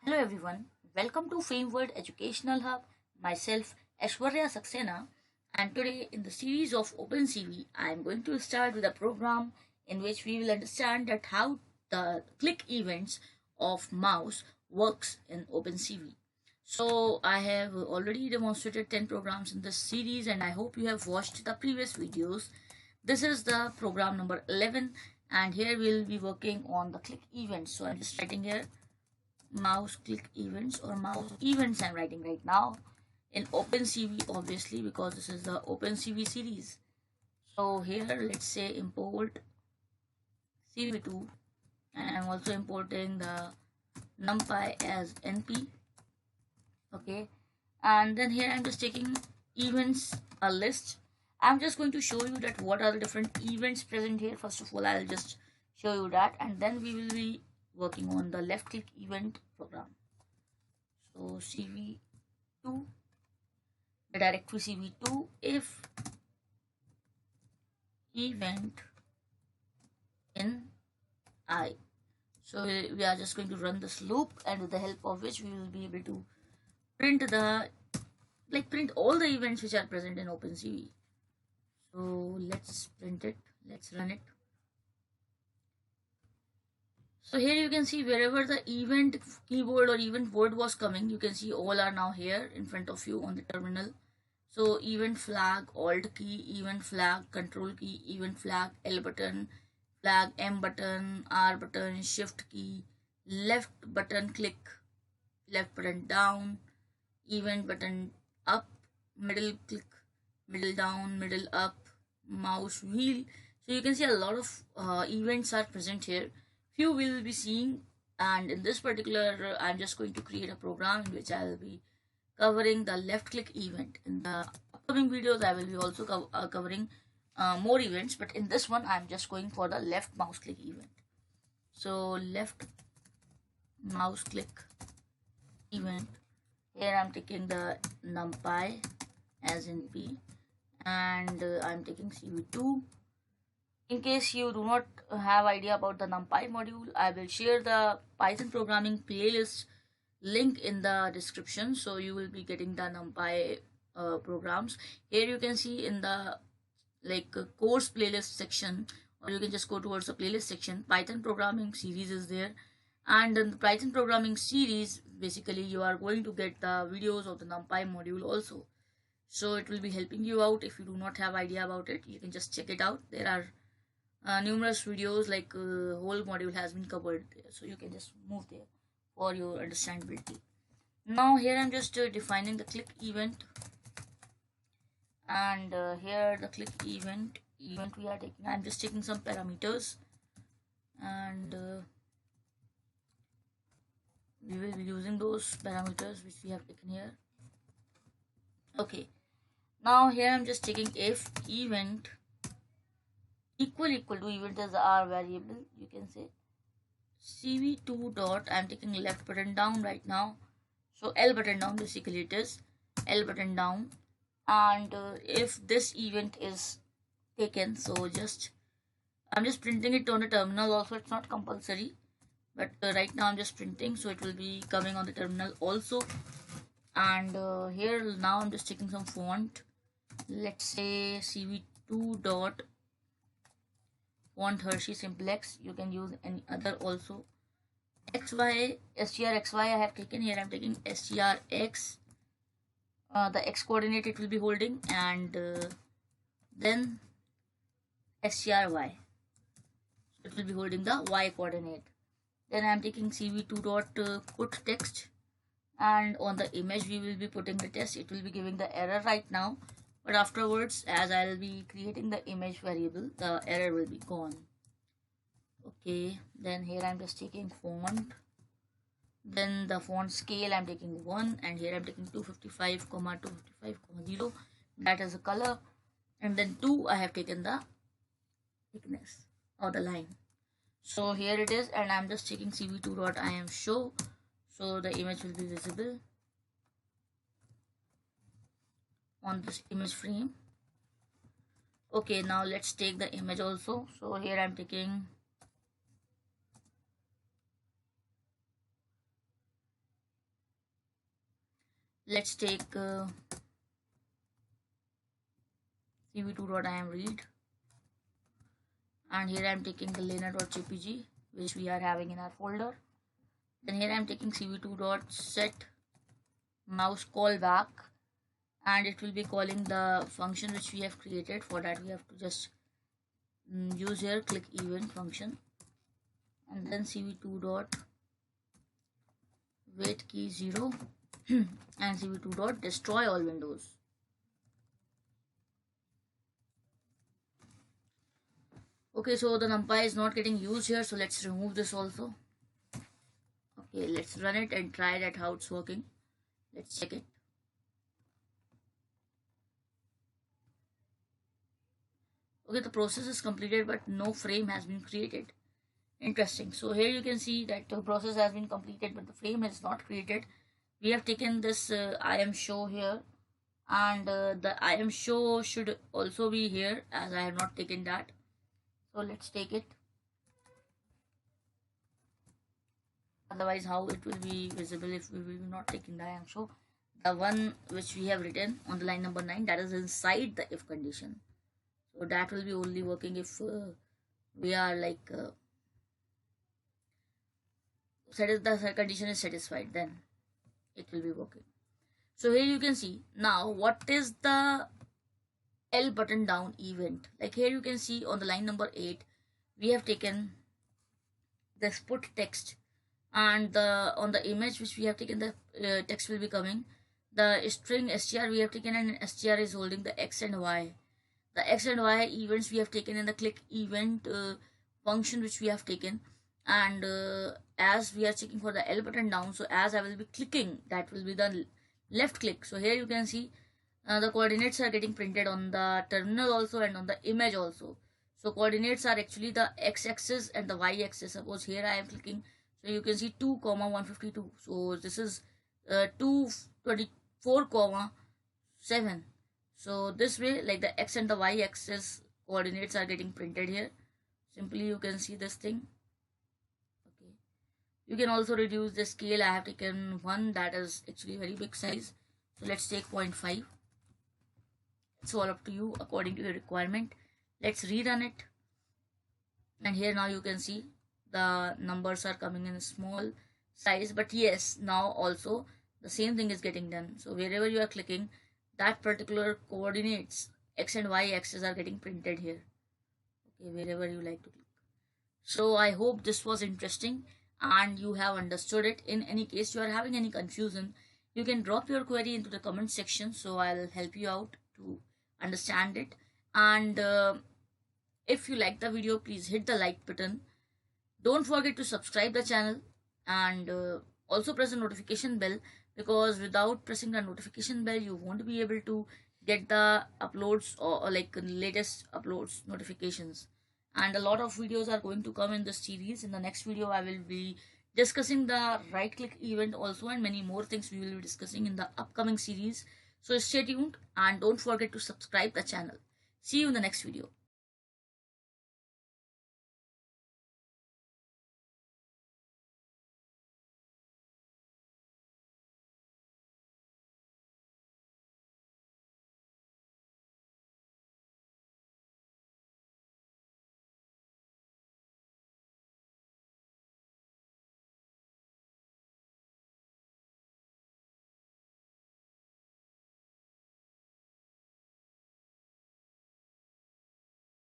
Hello everyone, welcome to Frameworld Educational Hub. Myself Aishwarya Saxena, and today in the series of OpenCV, I am going to start with a program in which we will understand that how the click events of mouse works in OpenCV. So I have already demonstrated 10 programs in this series and I hope you have watched the previous videos. This is the program number 11 and here we'll be working on the click events. So I'm just writing here mouse click events or mouse events I'm writing right now in OpenCV, obviously because this is the OpenCV series. So here let's say import CV2 and I'm also importing the numpy as np. Okay, and then here I'm just taking events, a list. I'm just going to show you that what are the different events present here. First of all, I'll just show you that and then we will be working on the left click event program. So CV2, the directory CV2 if event in I. So we are just going to run this loop and with the help of which we will be able to print all the events which are present in OpenCV. So let's print it, let's run it. So here you can see wherever the event keyboard or event word was coming, you can see all are now here in front of you on the terminal. So event flag, alt key, event flag, control key, event flag, L button, flag, M button, R button, shift key, left button click, left button down, event button up, middle click, middle down, middle up, mouse wheel. So you can see a lot of events are present here. Few we will be seeing, and in this particular I'm just going to create a program in which I will be covering the left click event. In the upcoming videos I will be also covering more events, but in this one I'm just going for the left mouse click event. So left mouse click event, here I'm taking the numpy as np and I'm taking CV2. In case you do not have idea about the numpy module, I will share the Python programming playlist link in the description, so you will be getting the numpy programs. Here you can see in the course playlist section, or you can just go towards the playlist section, Python programming series is there, and in the Python programming series basically you are going to get the videos of the numpy module also. So it will be helping you out. If you do not have idea about it, you can just check it out. There are numerous videos, whole module has been covered there, so you can just move there for your understandability. Now here I'm just defining the click event, and here the click event we are taking, I'm just taking some parameters and we will be using those parameters which we have taken here. Okay, now here I'm just taking if event equal to event as R variable, you can say CV2 dot, I'm taking left button down right now, so L button down basically it is L button down, and if this event is taken, so I'm just printing it on the terminal also, it's not compulsory, but right now I'm just printing, so it will be coming on the terminal also. And here now I'm just taking some font, let's say CV2 dot font Hershey simplex, you can use any other also. XY, strxy I have taken, here I'm taking strx, the x coordinate it will be holding, and then stry, it will be holding the y coordinate. Then I'm taking CV2 dot put text, and on the image we will be putting the text. It will be giving the error right now, but afterwards as I'll be creating the image variable, the error will be gone. Okay, then here I'm just taking font, then the font scale I'm taking 1, and here I'm taking 255, 255, 0, that is the color, and then 2 I have taken the thickness or the line. So here it is, and I'm just taking CV2 dot I am show, so the image will be visible on this image frame. Okay, now let's take the image also. So here I'm taking let's take cv2.imread, and here I'm taking the lena.jpg which we are having in our folder. Then here I'm taking cv2.set mouse callback, and it will be calling the function which we have created. For that we have to just use here click event function, and then cv2 dot wait key 0 and cv2 dot destroy all windows. Okay, so the numpy is not getting used here, so let's remove this also. Okay, let's run it and try that how it's working. Let's check it. Okay, the process is completed, but no frame has been created. Interesting. So here you can see that the process has been completed, but the frame is not created. We have taken this I am show here, and the I am show should also be here, as I have not taken that. So let's take it. Otherwise, how it will be visible if we will be not taking the I am show? The one which we have written on the line number 9, that is inside the if condition. So that will be only working if we are like the condition is satisfied, then it will be working. So here you can see now what is the L button down event. Like here you can see on the line number 8, we have taken this put text, and on the image which we have taken, the text will be coming. The string str we have taken, and str is holding the x and y. The x and y events we have taken in the click event function which we have taken, and as we are checking for the L button down, so as I will be clicking, that will be the left click. So here you can see the coordinates are getting printed on the terminal also and on the image also. So coordinates are actually the x-axis and the y-axis. Suppose here I am clicking, so you can see 2, 152. So this is 224, 7. So this way, like the x and the y-axis coordinates are getting printed here. Simply you can see this thing. Okay, you can also reduce the scale. I have taken one that is actually very big size, so let's take 0.5. It's all up to you according to your requirement. Let's rerun it, and here now you can see the numbers are coming in a small size, but yes, now also the same thing is getting done. So wherever you are clicking, that particular coordinates x and y axis are getting printed here. Okay, wherever you like to click. So I hope this was interesting and you have understood it. In any case you are having any confusion, you can drop your query into the comment section, so I'll help you out to understand it. And if you like the video, please hit the like button. Don't forget to subscribe the channel, and also press the notification bell, because without pressing the notification bell you won't be able to get the uploads or like latest uploads notifications. And a lot of videos are going to come in this series. In the next video I will be discussing the right click event also, and many more things we will be discussing in the upcoming series. So stay tuned and don't forget to subscribe the channel. See you in the next video.